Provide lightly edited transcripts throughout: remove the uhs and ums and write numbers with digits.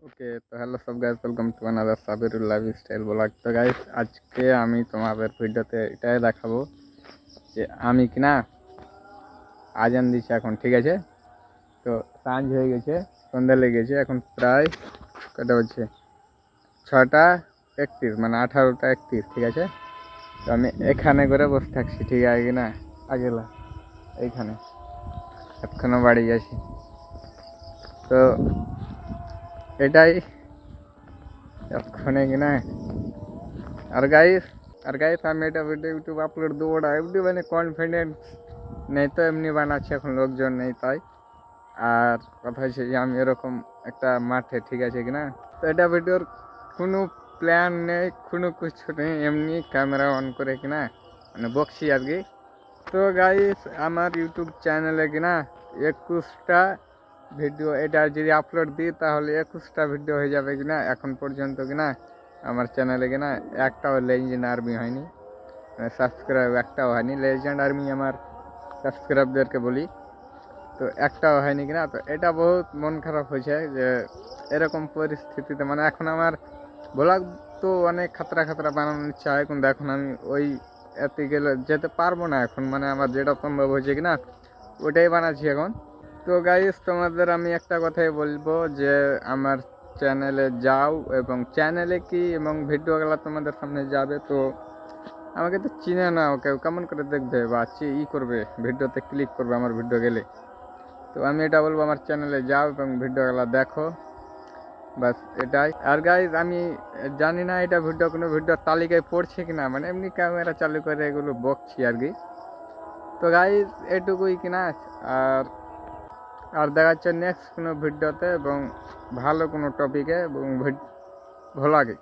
ওকে, তো হ্যালো সব guys, welcome to another Sabirul lifestyle blog. তো গাইস, আজকে আমি তোমাদের ভিডিওতে এটাই দেখাবো যে আমি কিনা আজান দিচ্ছি এখন, ঠিক আছে? তো সাঁঝ হয়ে গেছে, সন্ধ্যা লেগে গেছে, এখন প্রায় কটা হচ্ছে 6টা 31, মানে 18টা 31, ঠিক আছে? তো আমি এখানে করে বসে থাকছি, ঠিক আছে কিনা? আগেলা এইখানে এখনো বাড়ি গেছি। তো এটাই এক্ষণে কিনা। আর গাইস আমি এটা ভিডিও ইউটিউব আপলোড দেবো না, এমনি মানে কনফিডেন্স নেই, তো এমনি বানাচ্ছি, এখন লোকজন নেই তাই। আর কথা হচ্ছে যে আমি এরকম একটা মাঠে, ঠিক আছে কিনা? তো এটা ভিডিওর কোনো প্ল্যান নেই, কোনো কিছু নেই, এমনি ক্যামেরা অন করে কিনা মানে বকছি আর কি। তো গাইস, আমার ইউটিউব চ্যানেলে কিনা 21টা ভিডিও, এটা যদি আপলোড দিই তাহলে 21টা ভিডিও হয়ে যাবে কিনা। এখন পর্যন্ত কিনা আমার চ্যানেলে কিনা একটাও লেজেন্ড আর্মি হয়নি, সাবস্ক্রাইব একটাও হয়নি। লেজেন্ড আর্মি আমার সাবস্ক্রাইবদেরকে বলি, তো একটাও হয়নি কিনা। তো এটা বহুত মন খারাপ হয়েছে যে এরকম পরিস্থিতিতে, মানে এখন আমার ব্লগ তো অনেক খাতরা খাতরা বানানোর ইচ্ছা হয়, কিন্তু এখন আমি ওই এতে গেলে যেতে পারবো না এখন, মানে আমার যেটা সম্ভব হয়েছে কিনা ওটাই বানাচ্ছি এখন। তো গাইস, তোমাদের আমি একটা কথাই বলবো যে আমার চ্যানেলে যাও, এবং চ্যানেলে কি এবং ভিডিওগুলো তোমাদের সামনে যাবে। তো আমাকে তো চিনে না, ওকে কেমন করে দেখবে বা করবে, ভিডিওতে ক্লিক করবে আমার ভিডিও গেলে। তো আমি এটা বলবো, আমার চ্যানেলে যাও এবং ভিডিওগুলো দেখো, বাস এটাই। আর গাইজ, আমি জানি না এটা কোনো ভিডিওর তালিকায় পড়ছে কিনা, মানে এমনি ক্যামেরা চালু করে এগুলো বকছি আর কি। তো গাইজ, এটুকুই কিনা। আর আর দেখা যাচ্ছে নেক্সট কোনো ভিডিওতে এবং ভালো কোনো টপিকে এবং ভ্লগে।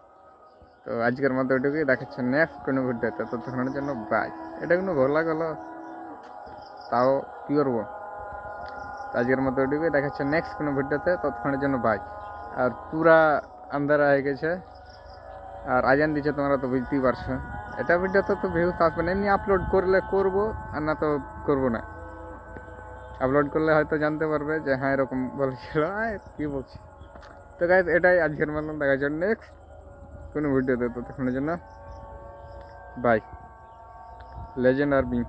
তো আজকের মতো এটুকুই, দেখাচ্ছে নেক্সট কোনো ভিডিওতে। ততক্ষণের জন্য বাই। এটা কোনো ভ্লগ হলো, তাও কী করবো। আজকের মতো এটুকুই, দেখাচ্ছে নেক্সট কোনো ভিডিওতে। ততক্ষণের জন্য বাই। আর পুরা আন্ধারা হয়ে গেছে, আর আজান দিচ্ছে, তোমরা তো বুঝতেই পারছো। এটা ভিডিওতে তো ভিউজ আসবে না, এমনি আপলোড করলে করবো, আর না তো করবো না। আপলোড করলে হয়তো জানতে পারবে যে হ্যাঁ এরকম বলেছিল, কী বলছি। তো গাইজ, এটাই আজকের মতন, দেখার জন্য নেক্সট কোনো ভিডিওতে। ততক্ষণের জন্য বাই। Legend army.